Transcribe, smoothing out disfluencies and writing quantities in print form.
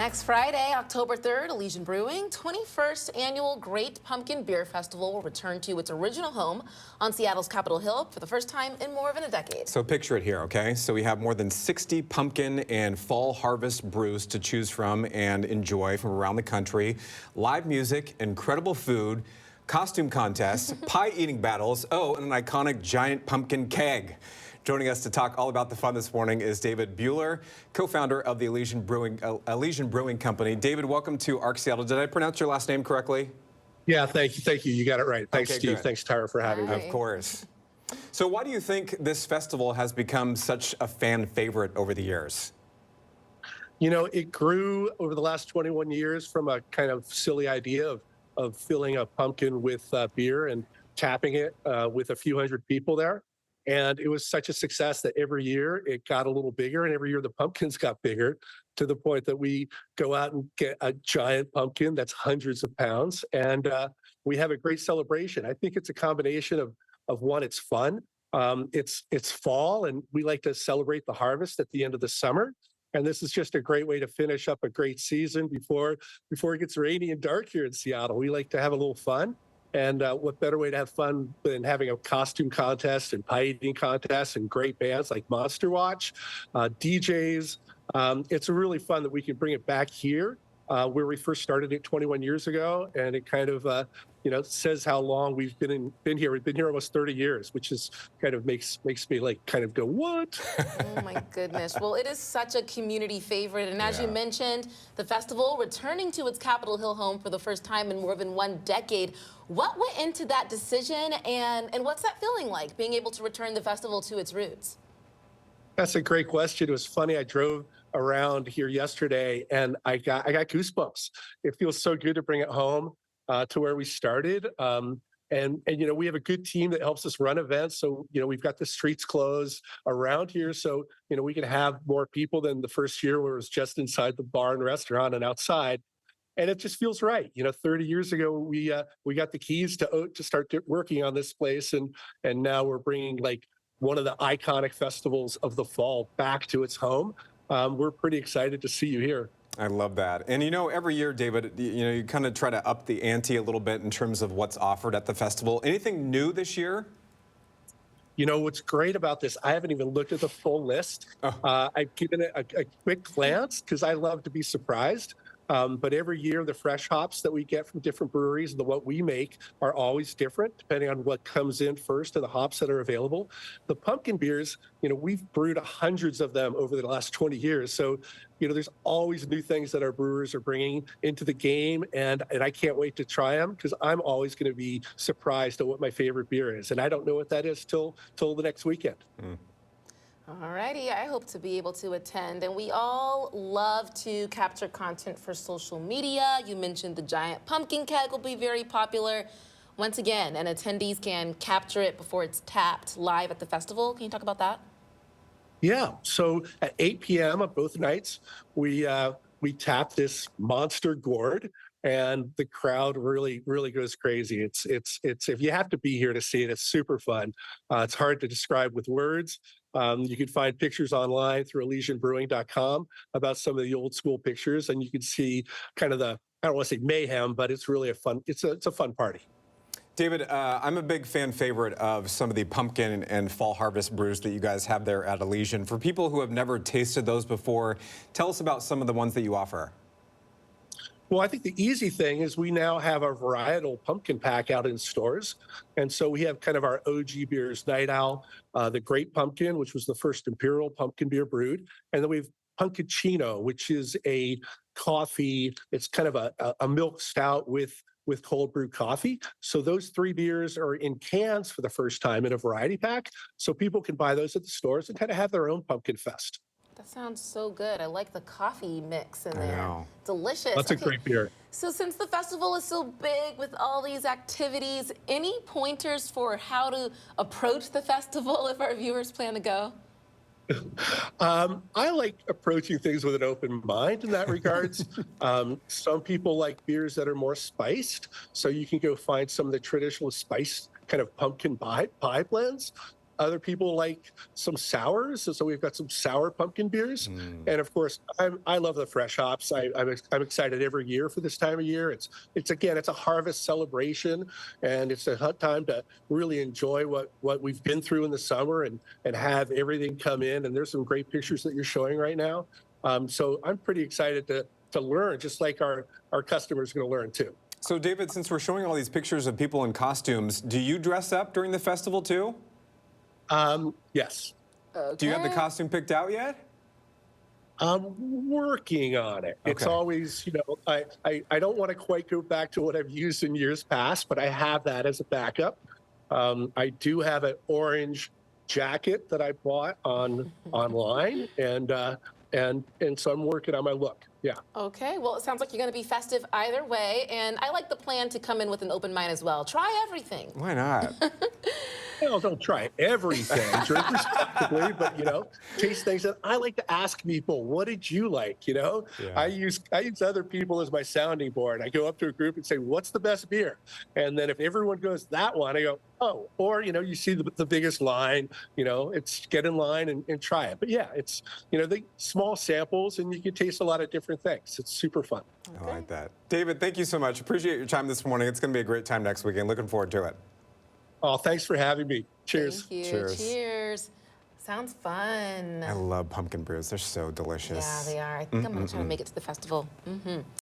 Next Friday, October 3rd, Elysian Brewing 21st Annual Great Pumpkin Beer Festival will return to its original home on Seattle's Capitol Hill for the first time in more than a decade. So picture it here, okay? So we have more than 60 pumpkin and fall harvest brews to choose from and enjoy from around the country. Live music, incredible food, costume contests, pie eating battles, and an iconic giant pumpkin keg. Joining us to talk all about the fun this morning is David Buhler, co-founder of the Elysian Brewing Company. David, welcome to ARC Seattle. Did I pronounce your last name correctly? Yeah, thank you. Thank you. You got it right. Thanks, Okay, Steve. good. Thanks, Tyrah, for having me. Of course. So why do you think this festival has become such a fan favorite over the years? You know, it grew over the last 21 years from a kind of silly idea of filling a pumpkin with beer and tapping it with a few hundred people there. And it was such a success that every year it got a little bigger, and every year the pumpkins got bigger to the point that we go out and get a giant pumpkin that's hundreds of pounds, and we have a great celebration. I think it's a combination of one, it's fun, it's fall, and we like to celebrate the harvest at the end of the summer. And this is just a great way to finish up a great season before it gets rainy and dark here in Seattle. We like to have a little fun. And what better way to have fun than having a costume contest and pie eating contest and great bands like Monster Watch, DJs. It's really fun that we can bring it back here where we first started it 21 years ago. And it kind of, says how long we've been here. We've been here almost 30 years, which is kind of makes me like kind of go, what? Oh my goodness. Well, it is such a community favorite. And as you mentioned, the festival returning to its Capitol Hill home for the first time in more than one decade. What went into that decision, and what's that feeling like, being able to return the festival to its roots? That's a great question. It was funny. I drove around here yesterday and I got goosebumps. It feels so good to bring it home to where we started. And we have a good team that helps us run events. So, we've got the streets closed around here. So, we can have more people than the first year where it was just inside the bar and restaurant and outside. And it just feels right. 30 years ago, we got the keys to start working on this place. And now we're bringing like one of the iconic festivals of the fall back to its home. We're pretty excited to see you here. I love that. And every year, David, you kind of try to up the ante a little bit in terms of what's offered at the festival. Anything new this year? What's great about this, I haven't even looked at the full list. I've given it a quick glance because I love to be surprised. But every year, the fresh hops that we get from different breweries and what we make are always different, depending on what comes in first and the hops that are available. The pumpkin beers, we've brewed hundreds of them over the last 20 years. So, there's always new things that our brewers are bringing into the game, and I can't wait to try them because I'm always going to be surprised at what my favorite beer is. And I don't know what that is till the next weekend. Alrighty, I hope to be able to attend. And we all love to capture content for social media. You mentioned the giant pumpkin keg will be very popular. Once again, and attendees can capture it before it's tapped live at the festival. Can you talk about that? Yeah. So at 8 p.m. on both nights, we tap this monster gourd, and the crowd really goes crazy. It's if you have to be here to see it, it's super fun. It's hard to describe with words. You can find pictures online through ElysianBrewing.com about some of the old school pictures, and you can see kind of the, I don't want to say mayhem, but it's really it's a fun party. David, I'm a big fan favorite of some of the pumpkin and fall harvest brews that you guys have there at Elysian. For people who have never tasted those before, tell us about some of the ones that you offer. Well, I think the easy thing is we now have a varietal pumpkin pack out in stores. And so we have kind of our OG beers, Night Owl, the Great Pumpkin, which was the first imperial pumpkin beer brewed. And then we have Punkaccino, which is a coffee. It's kind of a milk stout with cold brew coffee. So those three beers are in cans for the first time in a variety pack. So people can buy those at the stores and kind of have their own pumpkin fest. That sounds so good. I like the coffee mix in I there. know. Delicious. That's a great beer. So since the festival is so big with all these activities, any pointers for how to approach the festival if our viewers plan to go? I like approaching things with an open mind in that regards. Some people like beers that are more spiced, so you can go find some of the traditional spiced kind of pumpkin pie blends. Other people like some sours, so we've got some sour pumpkin beers. And of course, I love the fresh hops. I'm excited every year for this time of year. It's again, it's a harvest celebration, and it's a time to really enjoy what we've been through in the summer and have everything come in. And there's some great pictures that you're showing right now. So I'm pretty excited to learn, just like our customers are going to learn too. So, David, since we're showing all these pictures of people in costumes, do you dress up during the festival too? Yes. Okay. Do you have the costume picked out yet? I'm working on it. It's Okay. always, I don't want to quite go back to what I've used in years past, but I have that as a backup. I do have an orange jacket that I bought online, and so I'm working on my look. Yeah. Okay, well, it sounds like you're going to be festive either way, and I like the plan to come in with an open mind as well. Try everything. Why not? Well, don't try everything. Drink responsibly, but taste things. And I like to ask people, "What did you like?" Yeah. I use other people as my sounding board. I go up to a group and say, "What's the best beer?" And then if everyone goes that one, I go, "Oh." Or you see the biggest line. It's get in line and try it. But yeah, it's the small samples, and you can taste a lot of different things. It's super fun. I like that. David, thank you so much. Appreciate your time this morning. It's going to be a great time next weekend. Looking forward to it. Oh, thanks for having me. Cheers. Thank you. Cheers. Cheers. Sounds fun. I love pumpkin brews. They're so delicious. Yeah, they are. I think I'm going to try to make it to the festival.